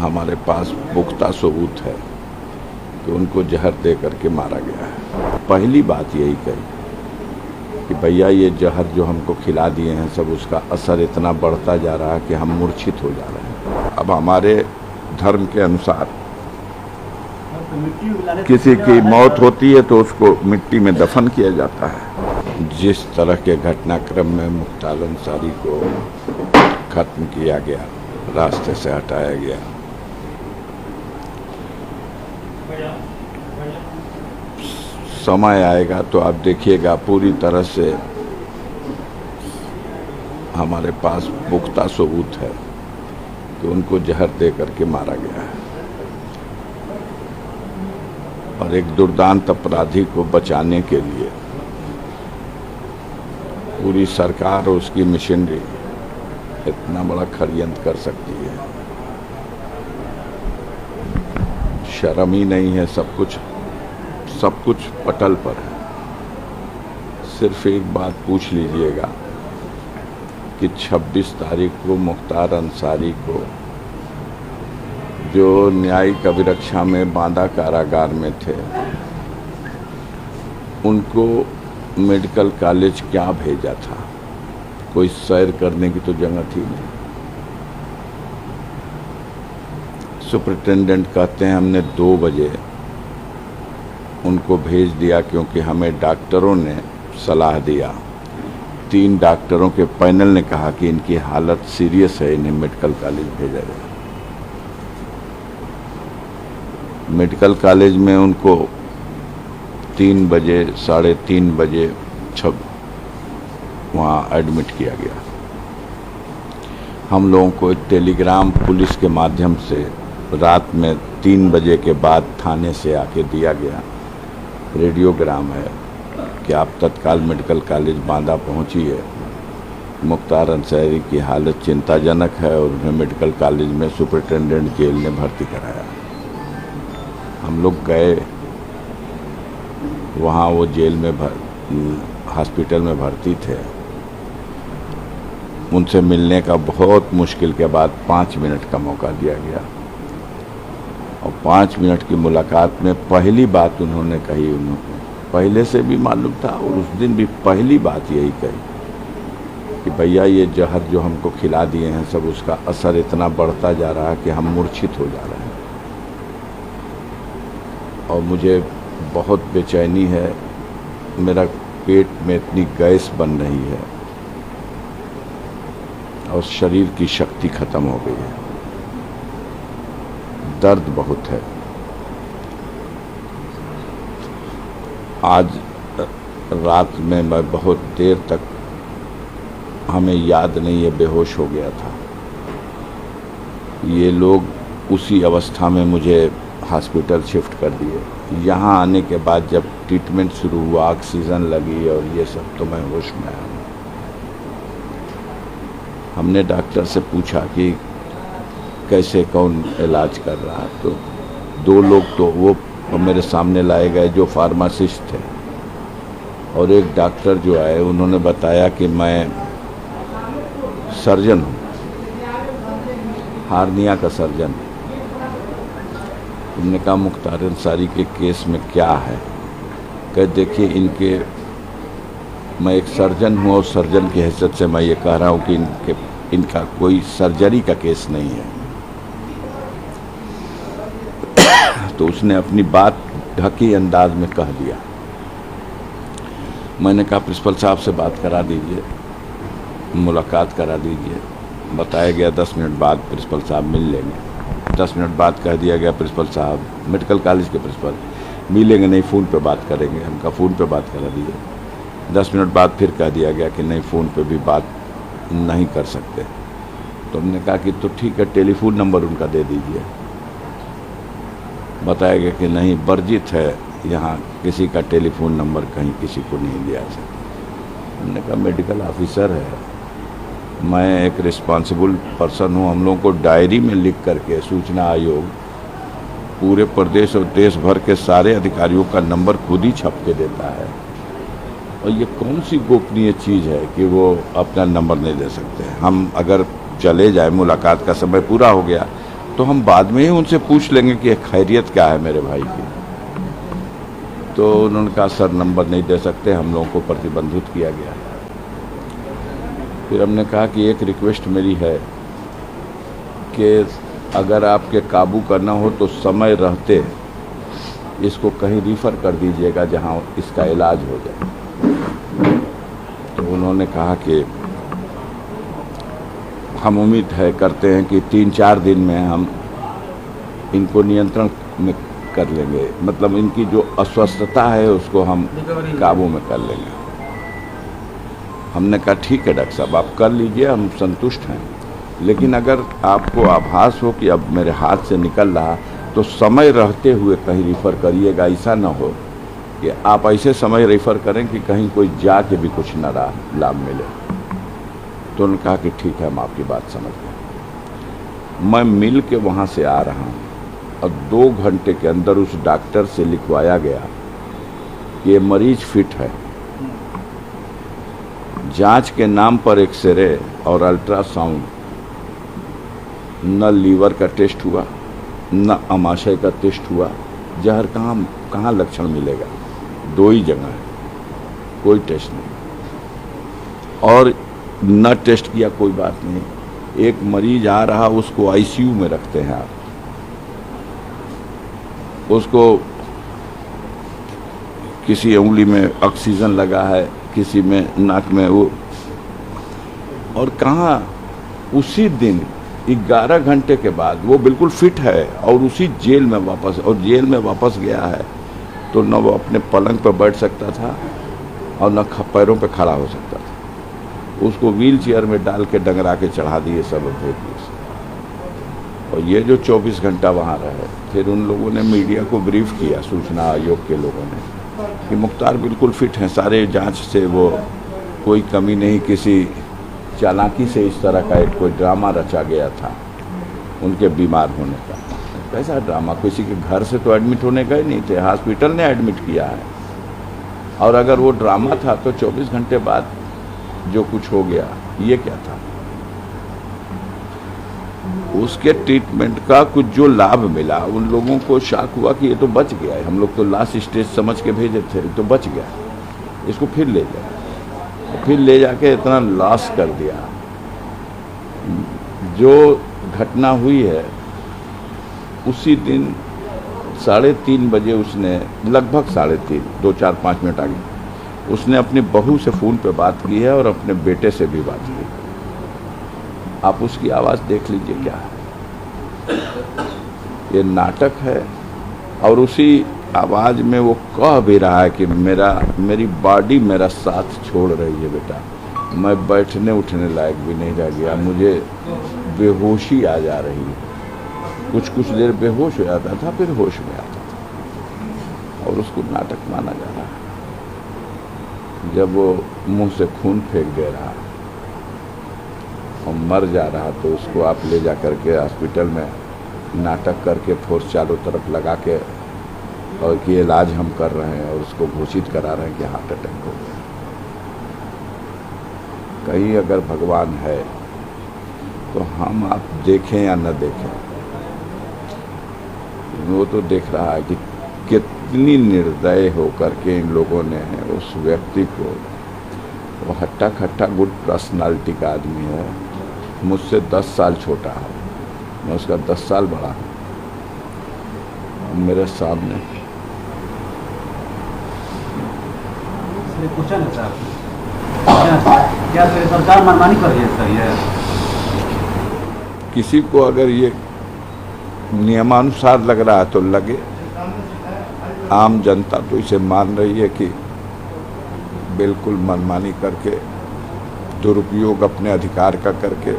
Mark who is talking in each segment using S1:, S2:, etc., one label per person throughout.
S1: हमारे पास पुख्ता सबूत है कि उनको जहर दे करके मारा गया है। पहली बात यही कही कि भैया ये जहर जो हमको खिला दिए हैं सब, उसका असर इतना बढ़ता जा रहा है कि हम मूर्छित हो जा रहे हैं। अब हमारे धर्म के अनुसार किसी की मौत होती है तो उसको मिट्टी में दफन किया जाता है। जिस तरह के घटनाक्रम में मुख्तार अंसारी को खत्म किया गया, रास्ते से हटाया गया, समय आएगा तो आप देखिएगा पूरी तरह से हमारे पास पुख्ता सबूत है कि उनको जहर दे करके मारा गया है। और एक दुर्दांत अपराधी को बचाने के लिए पूरी सरकार और उसकी मशीनरी इतना बड़ा षड्यंत्र कर सकती है, शर्म ही नहीं है। सब कुछ पटल पर है। सिर्फ एक बात पूछ लीजिएगा कि 26 तारीख को मुख्तार अंसारी को, जो न्यायिक अभिरक्षा में बांदा कारागार में थे, उनको मेडिकल कॉलेज क्या भेजा था? कोई सैर करने की तो जगह थी नहीं। सुपरिटेंडेंट कहते हैं हमने 2 बजे उनको भेज दिया क्योंकि हमें डॉक्टरों ने सलाह दिया। 3 डॉक्टरों के पैनल ने कहा कि इनकी हालत सीरियस है, इन्हें मेडिकल कॉलेज भेजा जाए। मेडिकल कॉलेज में उनको 3 बजे 3:30 बजे वहाँ एडमिट किया गया। हम लोगों को एक टेलीग्राम पुलिस के माध्यम से रात में 3 बजे के बाद थाने से आके दिया गया, रेडियोग्राम है कि आप तत्काल मेडिकल कॉलेज बांदा पहुंचिए। मुख्तार अंसारी की हालत चिंताजनक है और उन्हें मेडिकल कॉलेज में सुपरिटेंडेंट जेल ने भर्ती कराया। हम लोग गए वहाँ, वो जेल में हॉस्पिटल में भर्ती थे। उनसे मिलने का बहुत मुश्किल के बाद 5 मिनट का मौका दिया गया और 5 मिनट की मुलाकात में पहली बात उन्होंने कही, उन्होंने पहले से भी मालूम था और उस दिन भी पहली बात यही कही कि भैया ये जहर जो हमको खिला दिए हैं सब, उसका असर इतना बढ़ता जा रहा है कि हम मूर्छित हो जा रहे हैं। और मुझे बहुत बेचैनी है, मेरा पेट में इतनी गैस बन रही है और शरीर की शक्ति खत्म हो गई है, दर्द बहुत है। आज रात में मैं बहुत देर तक, हमें याद नहीं है, बेहोश हो गया था। ये लोग उसी अवस्था में मुझे हॉस्पिटल शिफ्ट कर दिए। यहाँ आने के बाद जब ट्रीटमेंट शुरू हुआ, ऑक्सीजन लगी और ये सब, तो मैं होश में आया। हमने डॉक्टर से पूछा कि कैसे, कौन इलाज कर रहा, तो 2 लोग तो वो मेरे सामने लाए गए जो फार्मासिस्ट थे, और एक डॉक्टर जो आए उन्होंने बताया कि मैं सर्जन हूँ, हार्निया का सर्जन। उन्होंने कहा मुख्तार अंसारी के केस में क्या है? कह देखिए, मैं एक सर्जन हूँ और सर्जन की हैसियत से मैं ये कह रहा हूँ कि इनका कोई सर्जरी का केस नहीं है। तो उसने अपनी बात ढकी अंदाज में कह दिया। मैंने कहा प्रिंसिपल साहब से बात करा दीजिए, मुलाकात करा दीजिए। बताया गया 10 मिनट बाद प्रिंसिपल साहब मिल लेंगे। 10 मिनट बाद कह दिया गया प्रिंसिपल साहब, मेडिकल कॉलेज के प्रिंसिपल, मिलेंगे नहीं, फ़ोन पे बात करेंगे। हमका फ़ोन पे बात करा दीजिए। 10 मिनट बाद फिर कह दिया गया कि नहीं, फ़ोन पे भी बात नहीं कर सकते। तो हमने कहा कि तो ठीक है, टेलीफोन नंबर उनका दे दीजिए। बताया गया कि नहीं, वर्जित है, यहाँ किसी का टेलीफोन नंबर कहीं किसी को नहीं दिया सकता। हमने कहा मेडिकल ऑफिसर है, मैं एक रिस्पॉन्सिबल पर्सन हूँ। हम लोगों को डायरी में लिख करके सूचना आयोग पूरे प्रदेश और देश भर के सारे अधिकारियों का नंबर खुद ही छप के देता है, और ये कौन सी गोपनीय चीज़ है कि वो अपना नंबर नहीं दे सकते। हम अगर चले जाए, मुलाकात का समय पूरा हो गया तो हम बाद में ही उनसे पूछ लेंगे कि खैरियत क्या है मेरे भाई की। तो उन्होंने कहा सर नंबर नहीं दे सकते, हम लोगों को प्रतिबंधित किया गया है। फिर हमने कहा कि एक रिक्वेस्ट मेरी है कि अगर आपके काबू करना हो तो समय रहते इसको कहीं रिफ़र कर दीजिएगा जहां इसका इलाज हो जाए। तो उन्होंने कहा कि हम उम्मीद है करते हैं कि 3-4 दिन में हम इनको नियंत्रण में कर लेंगे, मतलब इनकी जो अस्वस्थता है उसको हम काबू में कर लेंगे। हमने कहा ठीक है डॉक्टर साहब आप कर लीजिए, हम संतुष्ट हैं, लेकिन अगर आपको आभास हो कि अब मेरे हाथ से निकल रहा तो समय रहते हुए कहीं रिफ़र करिएगा। ऐसा ना हो कि आप ऐसे समय रेफ़र करें कि कहीं कोई जाके भी कुछ न लाभ मिले। तो उन्होंने कहा कि ठीक है हम आपकी बात समझ गए। मैं मिल के वहाँ से आ रहा हूँ और 2 घंटे के अंदर उस डॉक्टर से लिखवाया गया कि ये मरीज फिट है। जांच के नाम पर एक्सरे और अल्ट्रासाउंड, न लीवर का टेस्ट हुआ न अमाशय का टेस्ट हुआ। जहर कहाँ लक्षण मिलेगा? 2 ही जगह है, कोई टेस्ट नहीं। और न टेस्ट किया कोई बात नहीं, एक मरीज आ रहा उसको आईसीयू में रखते हैं आप, उसको किसी उंगली में ऑक्सीजन लगा है, किसी में नाक में वो, और कहाँ उसी दिन 11 घंटे के बाद वो बिल्कुल फिट है और उसी जेल में वापस गया है। तो न वो अपने पलंग पर बैठ सकता था और न पैरों पे खड़ा हो सकता था। उसको व्हील चेयर में डाल के डंगरा के चढ़ा दिए सब भेज दिए। और ये जो 24 घंटा वहाँ रहे, फिर उन लोगों ने मीडिया को ब्रीफ किया, सूचना आयोग के लोगों ने, कि मुख्तार बिल्कुल फिट हैं, सारे जांच से वो कोई कमी नहीं, किसी चालाकी से इस तरह का एक कोई ड्रामा रचा गया था उनके बीमार होने का। कैसा ड्रामा? किसी के घर से तो एडमिट होने गए नहीं थे, हॉस्पिटल ने एडमिट किया है। और अगर वो ड्रामा था तो 24 घंटे बाद जो कुछ हो गया ये क्या था? उसके ट्रीटमेंट का कुछ जो लाभ मिला उन लोगों को शॉक हुआ कि ये तो बच गया है, हम लोग तो लास्ट स्टेज समझ के भेजे थे, तो बच गया, इसको फिर ले जाए, फिर ले जाके इतना लॉस कर दिया। जो घटना हुई है उसी दिन 3:30 बजे उसने, लगभग 3:30, 2-4-5 मिनट आगे, उसने अपनी बहू से फ़ोन पे बात की है और अपने बेटे से भी बात की। आप उसकी आवाज़ देख लीजिए क्या है, ये नाटक है। और उसी आवाज़ में वो कह भी रहा है कि मेरी बॉडी मेरा साथ छोड़ रही है बेटा, मैं बैठने उठने लायक भी नहीं रह गया, मुझे बेहोशी आ जा रही है। कुछ देर बेहोश हो जाता था, फिर होश में आता था, और उसको नाटक माना जा रहा है। जब वो मुंह से खून फेंक दे रहा और मर जा रहा तो उसको आप ले जा करके हॉस्पिटल में नाटक करके फोर्स चारों तरफ लगा के और कि इलाज हम कर रहे हैं और उसको घोषित करा रहे हैं कि हार्ट अटैक हो गया। कहीं अगर भगवान है तो हम आप देखें या न देखें, वो तो देख रहा है कि कितनी निर्दय होकर के इन लोगों ने उस व्यक्ति को, वो हट्टा खट्टा गुड पर्सनालिटी का आदमी है, मुझसे 10 साल छोटा है, मैं उसका 10 साल बड़ा हूँ, मेरे सामने
S2: क्वेश्चन है साहब, क्या सरकार मनमानी कर रही है सर? ये
S1: किसी को अगर ये नियमानुसार लग रहा है तो लगे, आम जनता तो इसे मान रही है कि बिल्कुल मनमानी करके, दुरुपयोग अपने अधिकार का करके,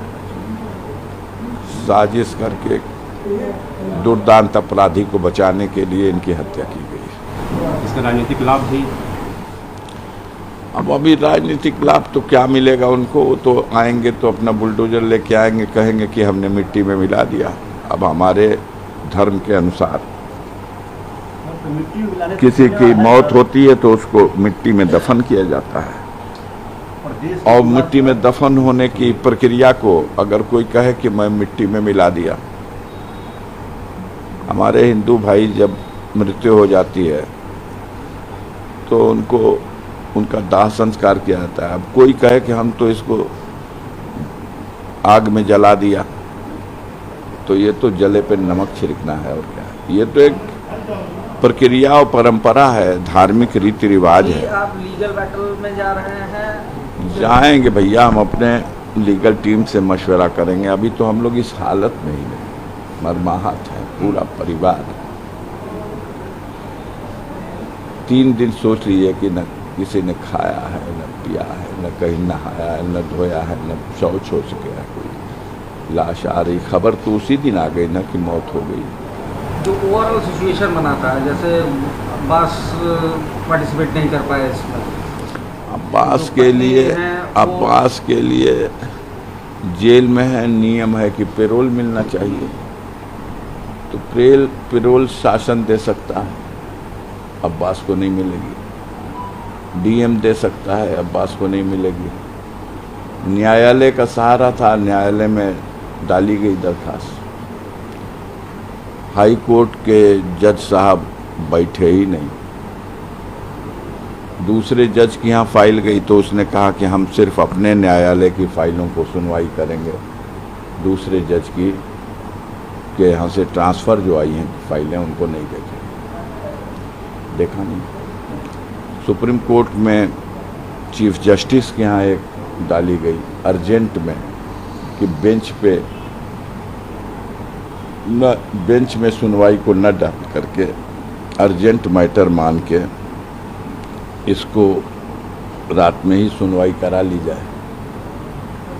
S1: साजिश करके दुर्दांत अपराधी को बचाने के लिए इनकी हत्या की गई।
S2: इसका राजनीतिक लाभ भी,
S1: अब अभी राजनीतिक लाभ तो क्या मिलेगा उनको? वो तो आएंगे तो अपना बुलडोजर लेके आएंगे, कहेंगे कि हमने मिट्टी में मिला दिया। अब हमारे धर्म के अनुसार किसी की मौत होती है तो उसको मिट्टी में दफन किया जाता है, और मिट्टी में दफन होने की प्रक्रिया को अगर कोई कहे कि मैं मिट्टी में मिला दिया हमारे हिंदू भाई जब मृत्यु हो जाती है तो उनको उनका दाह संस्कार किया जाता है। अब कोई कहे कि हम तो इसको आग में जला दिया, तो ये तो जले पे नमक छिड़कना है और क्या है। ये तो एक प्रक्रिया और परंपरा है, धार्मिक रीति रिवाज है।
S3: आप लीगल बैटल में जा रहे हैं?
S1: जाएंगे भैया, हम अपने लीगल टीम से मशवरा करेंगे। अभी तो हम लोग इस हालत में ही नहीं, मरमाहत है पूरा परिवार। 3 दिन सोच लीजिए कि न किसी ने खाया है, न पिया है, न कहीं नहाया है, न धोया है, न शौच हो सके है। कोई लाश आ रही, खबर तो उसी दिन आ गई ना कि मौत हो गई।
S3: जो ओवरऑल सिचुएशन बनाता है, जैसे अब्बास पार्टिसिपेट नहीं कर पाए इसमें,
S1: अब्बास के लिए जेल में है, नियम है कि पेरोल मिलना चाहिए, तो पेरोल शासन दे सकता है, अब्बास को नहीं मिलेगी। डीएम दे सकता है, अब्बास को नहीं मिलेगी। न्यायालय का सहारा था, न्यायालय में डाली गई दरखास्त। हाई कोर्ट के जज साहब बैठे ही नहीं। दूसरे जज के यहाँ फाइल गई तो उसने कहा कि हम सिर्फ अपने न्यायालय की फाइलों को सुनवाई करेंगे, दूसरे जज की के यहाँ से ट्रांसफ़र जो आई हैं फाइलें उनको नहीं देखें। देखा नहीं। सुप्रीम कोर्ट में चीफ जस्टिस के यहाँ एक डाली गई अर्जेंट में कि बेंच में सुनवाई को न डाल करके अर्जेंट मैटर मान के इसको रात में ही सुनवाई करा ली जाए।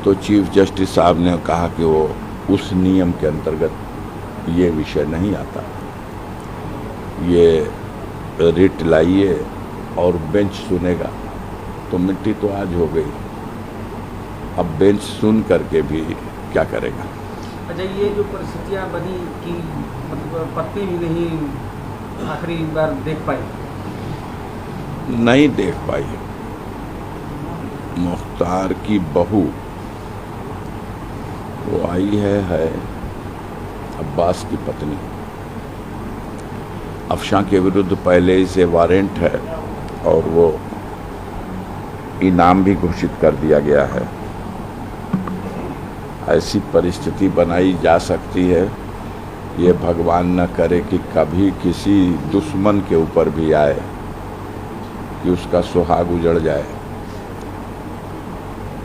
S1: तो चीफ जस्टिस साहब ने कहा कि वो उस नियम के अंतर्गत ये विषय नहीं आता, ये रिट लाइए और बेंच सुनेगा। तो मिट्टी तो आज हो गई, अब बेंच सुन करके भी क्या करेगा।
S3: अच्छा, ये जो परिस्थितियाँ बनी कि मतलब पत्नी भी नहीं आखिरी बार देख पाई,
S1: नहीं देख पाई। मुख्तार की बहू वो आई है अब्बास की पत्नी। अफशां के विरुद्ध पहले ही से वारंट है और वो इनाम भी घोषित कर दिया गया है। ऐसी परिस्थिति बनाई जा सकती है, ये भगवान न करे कि कभी किसी दुश्मन के ऊपर भी आए कि उसका सुहाग उजड़ जाए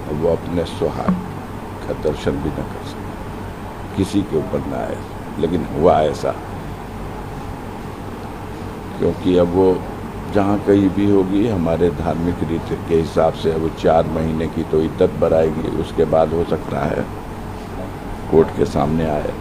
S1: और वो अपने सुहाग का दर्शन भी न कर सके, किसी के ऊपर न आए। लेकिन हुआ ऐसा, क्योंकि अब वो जहाँ कहीं भी होगी हमारे धार्मिक रीति के हिसाब से अब 4 महीने की तो इद्दत बढ़ाएगी। उसके बाद हो सकता है कोर्ट के सामने आए।